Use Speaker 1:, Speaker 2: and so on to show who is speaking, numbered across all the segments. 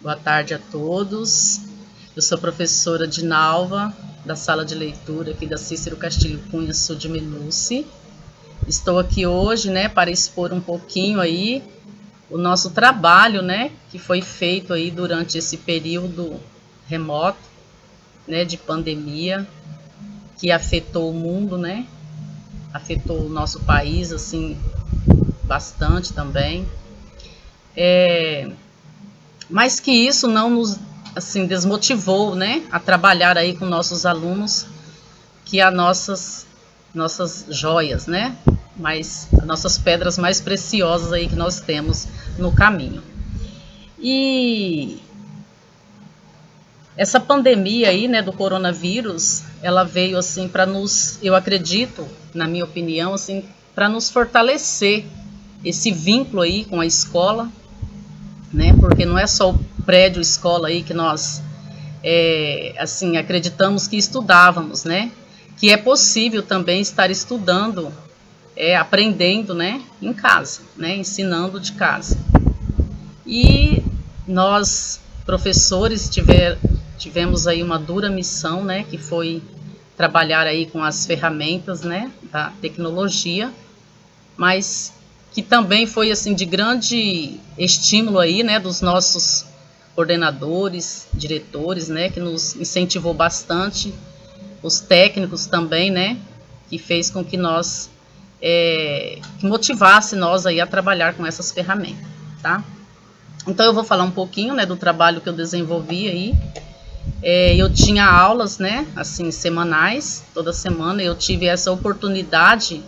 Speaker 1: Boa tarde a todos. Eu sou a professora Dinalva, da sala de leitura aqui da Cícero Castilho Cunha, sul de Menuce. Estou aqui hoje, para expor um pouquinho aí o nosso trabalho, que foi feito aí durante esse período remoto, de pandemia, que afetou o mundo, afetou o nosso país, assim, bastante também. Mas que isso não nos, assim, desmotivou, a trabalhar aí com nossos alunos, que as nossas joias, as nossas pedras mais preciosas aí que nós temos no caminho. E essa pandemia aí, do coronavírus, ela veio assim para nos, eu acredito, na minha opinião, assim, para nos fortalecer esse vínculo aí com a escola, porque não é só o prédio escola aí que nós assim, acreditamos que estudávamos, que é possível também estar estudando, aprendendo, em casa, ensinando de casa. E nós, professores, tivemos aí uma dura missão, que foi trabalhar aí com as ferramentas, da tecnologia, mas que também foi assim de grande estímulo aí, dos nossos coordenadores, diretores, que nos incentivou bastante, os técnicos também, que fez com que nós, que motivasse nós aí a trabalhar com essas ferramentas, tá? Então eu vou falar um pouquinho, do trabalho que eu desenvolvi aí. Eu tinha aulas, assim, semanais, toda semana eu tive essa oportunidade,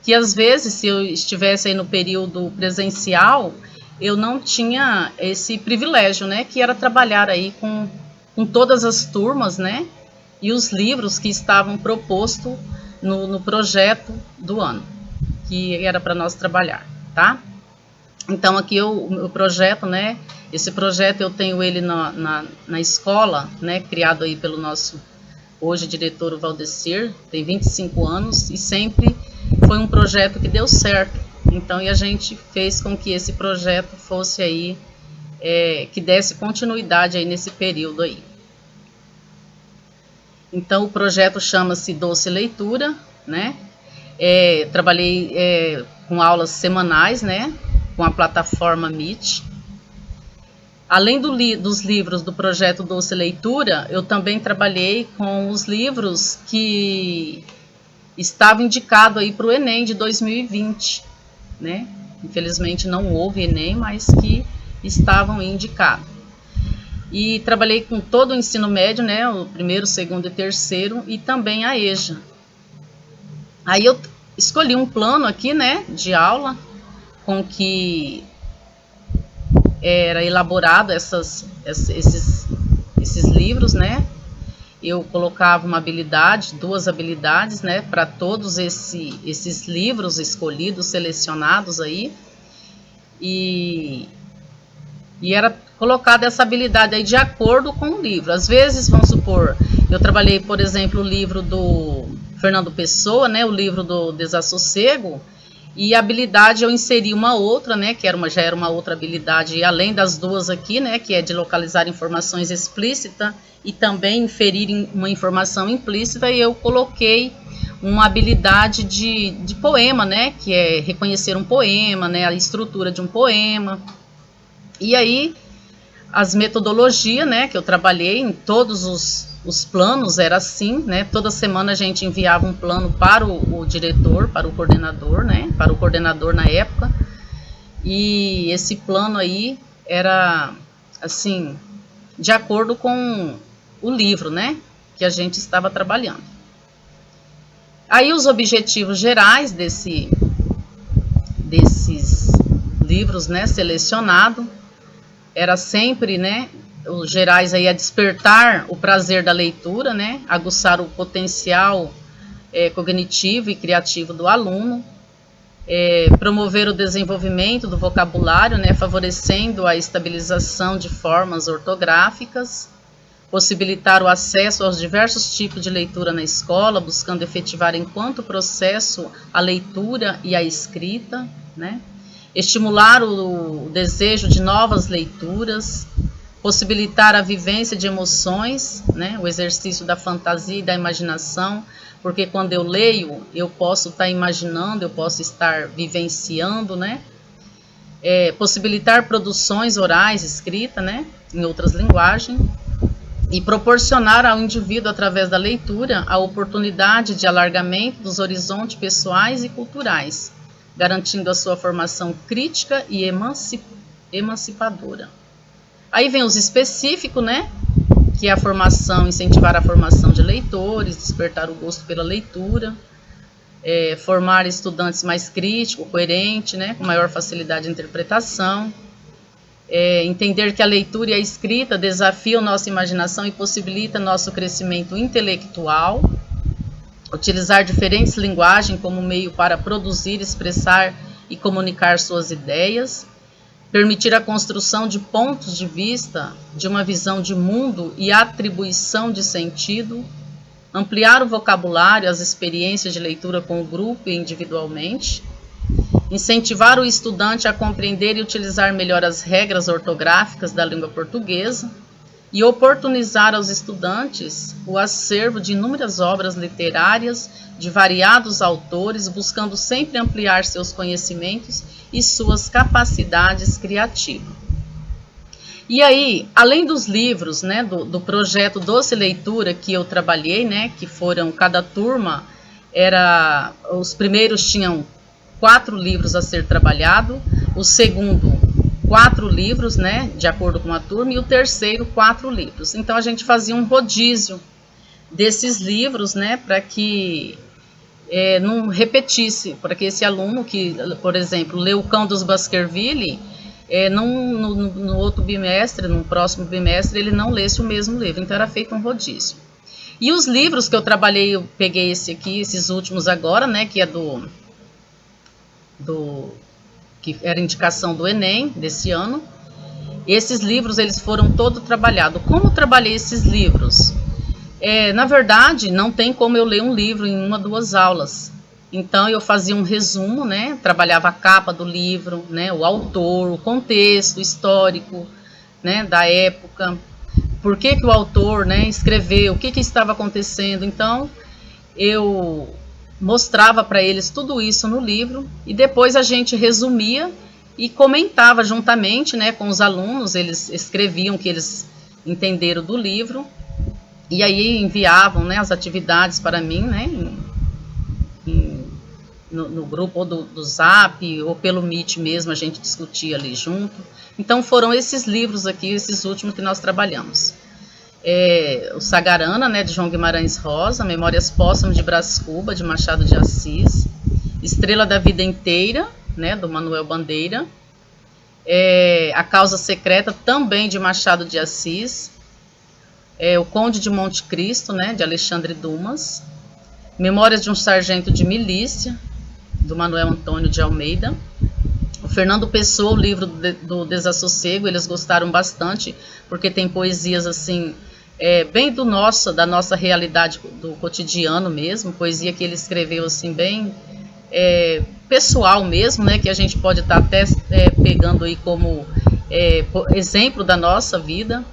Speaker 1: que às vezes, se eu estivesse aí no período presencial, eu não tinha esse privilégio, que era trabalhar aí com todas as turmas, e os livros que estavam propostos no projeto do ano, que era para nós trabalhar, tá? Então aqui o projeto, esse projeto eu tenho ele na escola, criado aí pelo nosso, hoje, diretor Valdecir, tem 25 anos, e sempre foi um projeto que deu certo. Então, e a gente fez com que esse projeto fosse aí, que desse continuidade aí nesse período aí. Então, o projeto chama-se Doce Leitura, trabalhei com aulas semanais, com a plataforma Meet. Além dos livros do projeto Doce Leitura, eu também trabalhei com os livros que estavam indicados aí para o Enem de 2020, Infelizmente não houve Enem, mas que estavam indicados. E trabalhei com todo o ensino médio, o primeiro, segundo e terceiro, e também a EJA. Aí eu escolhi um plano aqui, de aula, com que era elaborado esses livros, Eu colocava uma habilidade, 2 habilidades, para todos esses livros escolhidos, selecionados aí, e era colocada essa habilidade aí de acordo com o livro. Às vezes, vamos supor, eu trabalhei, por exemplo, o livro do Fernando Pessoa, o livro do Desassossego, e a habilidade eu inseri uma outra, que já era uma outra habilidade, além das 2 aqui, que é de localizar informações explícitas e também inferir uma informação implícita, e eu coloquei uma habilidade de poema, que é reconhecer um poema, a estrutura de um poema. E aí, as metodologias, que eu trabalhei em todos os planos, era assim, toda semana a gente enviava um plano para o diretor, para o coordenador, para o coordenador na época, e esse plano aí era, assim, de acordo com o livro, que a gente estava trabalhando. Aí os objetivos gerais desses livros, selecionados, era sempre, os gerais aí a despertar o prazer da leitura, aguçar o potencial cognitivo e criativo do aluno, promover o desenvolvimento do vocabulário, favorecendo a estabilização de formas ortográficas, possibilitar o acesso aos diversos tipos de leitura na escola, buscando efetivar enquanto processo a leitura e a escrita, estimular o desejo de novas leituras, possibilitar a vivência de emoções, né? O exercício da fantasia e da imaginação, porque quando eu leio, eu posso estar imaginando, eu posso estar vivenciando, né? Possibilitar produções orais, escrita, né? Em outras linguagens, e proporcionar ao indivíduo, através da leitura, a oportunidade de alargamento dos horizontes pessoais e culturais, garantindo a sua formação crítica e emancipadora. Aí vem os específicos, né? Que é a formação, incentivar a formação de leitores, despertar o gosto pela leitura, formar estudantes mais críticos, coerentes, né? Com maior facilidade de interpretação, entender que a leitura e a escrita desafiam nossa imaginação e possibilitam nosso crescimento intelectual, utilizar diferentes linguagens como meio para produzir, expressar e comunicar suas ideias, permitir a construção de pontos de vista, de uma visão de mundo e atribuição de sentido, ampliar o vocabulário, as experiências de leitura com o grupo e individualmente, incentivar o estudante a compreender e utilizar melhor as regras ortográficas da língua portuguesa e oportunizar aos estudantes o acervo de inúmeras obras literárias de variados autores, buscando sempre ampliar seus conhecimentos e suas capacidades criativas. E aí, além dos livros, né, do projeto Doce Leitura que eu trabalhei, né, que foram, cada turma, os primeiros tinham 4 livros a ser trabalhado, o segundo 4 livros, né, de acordo com a turma, e o terceiro 4 livros. Então a gente fazia um rodízio desses livros, né, para que não repetisse, para que esse aluno que, por exemplo, leu O Cão dos Baskerville, no outro bimestre, no próximo bimestre, ele não lesse o mesmo livro. Então era feito um rodízio. E os livros que eu trabalhei, eu peguei esse aqui, esses últimos agora, né, que é que era indicação do Enem desse ano. Esses livros, eles foram todos trabalhados. Como eu trabalhei esses livros? Na verdade, não tem como eu ler um livro em 1 ou 2 aulas. Então, eu fazia um resumo, né? Trabalhava a capa do livro, né? O autor, o contexto histórico, né? Da época. Por que o autor, né, escreveu, o que estava acontecendo. Então, eu mostrava para eles tudo isso no livro e depois a gente resumia e comentava juntamente, né, com os alunos. Eles escreviam o que eles entenderam do livro e aí enviavam, né, as atividades para mim, né, no grupo ou do Zap ou pelo Meet mesmo, a gente discutia ali junto. Então foram esses livros aqui, esses últimos que nós trabalhamos. O Sagarana, né, de João Guimarães Rosa, Memórias Póstumas de Brás Cuba, de Machado de Assis, Estrela da Vida Inteira, né, do Manuel Bandeira, A Causa Secreta, também de Machado de Assis, O Conde de Monte Cristo, né, de Alexandre Dumas, Memórias de um Sargento de Milícia, do Manuel Antônio de Almeida, o Fernando Pessoa, o livro do Desassossego, eles gostaram bastante, porque tem poesias assim, bem da nossa realidade, do cotidiano mesmo, poesia que ele escreveu assim, bem pessoal mesmo, né, que a gente pode estar até pegando aí como exemplo da nossa vida.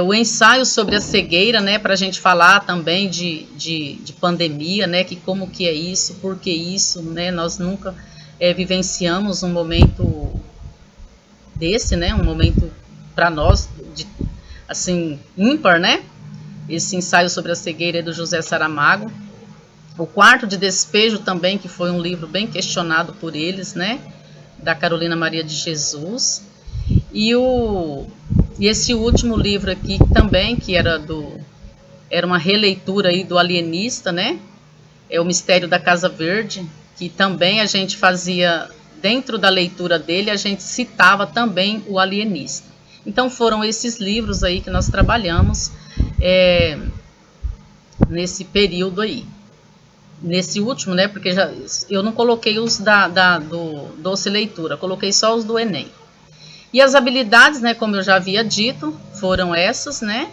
Speaker 1: O ensaio sobre a cegueira, né, para a gente falar também de pandemia, né, que como que é isso, por que isso, né, nós nunca vivenciamos um momento desse, né, um momento para nós, assim, ímpar, né, esse ensaio sobre a cegueira é do José Saramago. O Quarto de Despejo também, que foi um livro bem questionado por eles, né, da Carolina Maria de Jesus. E esse último livro aqui também, que era uma releitura aí do Alienista, né? O Mistério da Casa Verde, que também a gente fazia, dentro da leitura dele, a gente citava também o Alienista. Então foram esses livros aí que nós trabalhamos nesse período aí. Nesse último, né? Porque eu não coloquei os do Doce Leitura, coloquei só os do Enem. E as habilidades, né, como eu já havia dito, foram essas, né?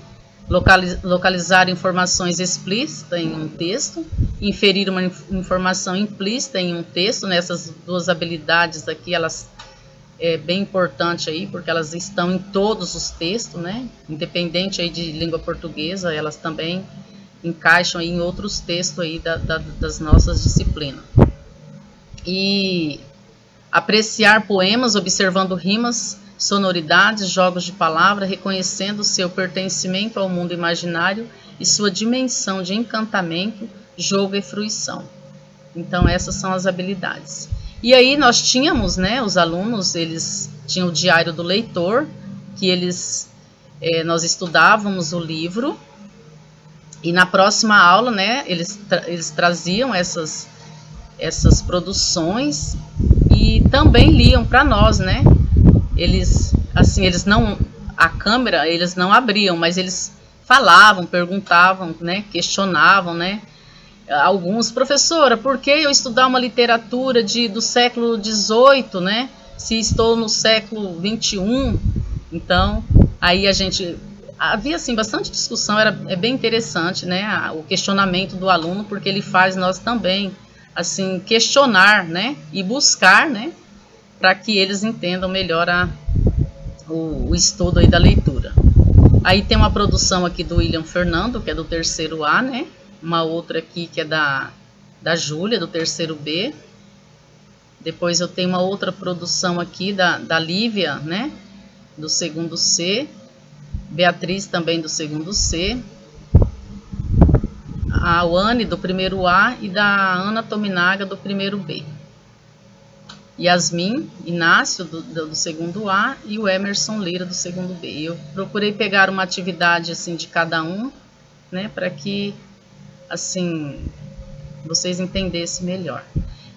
Speaker 1: Localizar informações explícitas em um texto, inferir uma informação implícita em um texto, né? Essas 2 habilidades aqui, elas é bem importante aí, porque elas estão em todos os textos, né? Independente aí de língua portuguesa, elas também encaixam aí em outros textos aí das nossas disciplinas. E apreciar poemas, observando rimas, sonoridades, jogos de palavra, reconhecendo seu pertencimento ao mundo imaginário e sua dimensão de encantamento, jogo e fruição. Então essas são as habilidades. E aí nós tínhamos, né, os alunos, eles tinham o diário do leitor, que nós estudávamos o livro, e na próxima aula, né, eles traziam essas produções e também liam para nós, né? Eles não, a câmera eles não abriam, mas eles falavam, perguntavam, né, questionavam, né? Alguns, professora, por que eu estudar uma literatura do século XVIII, né? Se estou no século XXI? Então, aí havia assim bastante discussão, é bem interessante, né? O questionamento do aluno, porque ele faz nós também assim questionar, né? E buscar, né? Para que eles entendam melhor o estudo aí da leitura. Aí tem uma produção aqui do William Fernando, que é do terceiro A, né? Uma outra aqui que é da Júlia, do terceiro B. Depois eu tenho uma outra produção aqui da Lívia, né? Do segundo C. Beatriz também do segundo C. A Wani do primeiro A e da Ana Tominaga do primeiro B. Yasmin Inácio do segundo A e o Emerson Lira do segundo B. Eu procurei pegar uma atividade assim de cada um, né, para que assim vocês entendessem melhor.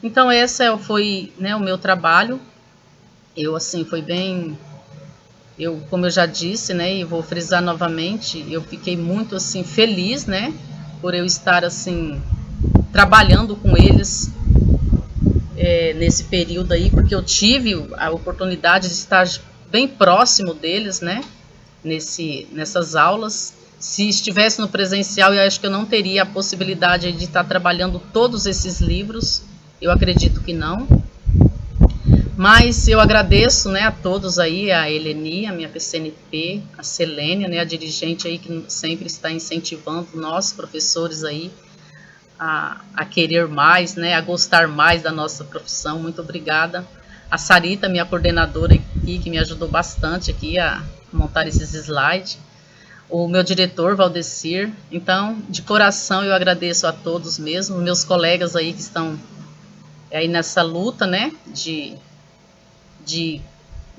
Speaker 1: Então essa foi, né, o meu trabalho. Eu assim foi bem, como eu já disse, né, e vou frisar novamente, eu fiquei muito assim feliz, né, por eu estar assim trabalhando com eles nesse período aí, porque eu tive a oportunidade de estar bem próximo deles, né, nessas aulas. Se estivesse no presencial, eu acho que eu não teria a possibilidade de estar trabalhando todos esses livros, eu acredito que não. Mas eu agradeço, né, a todos aí, a Eleni, a minha PCNP, a Selênia, né, a dirigente aí que sempre está incentivando nós, professores aí, a querer mais, né, a gostar mais da nossa profissão. Muito obrigada. A Sarita, minha coordenadora aqui, que me ajudou bastante aqui a montar esses slides. O meu diretor, Valdecir. Então, de coração, eu agradeço a todos mesmo, meus colegas aí que estão aí nessa luta, né, de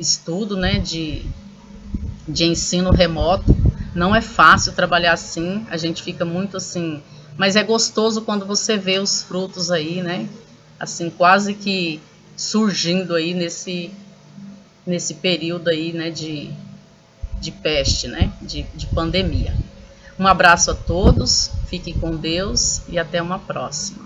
Speaker 1: estudo, né, de ensino remoto. Não é fácil trabalhar assim, a gente fica muito assim, mas é gostoso quando você vê os frutos aí, né, assim, quase que surgindo aí nesse período aí, né, de peste, né, de pandemia. Um abraço a todos, fiquem com Deus e até uma próxima.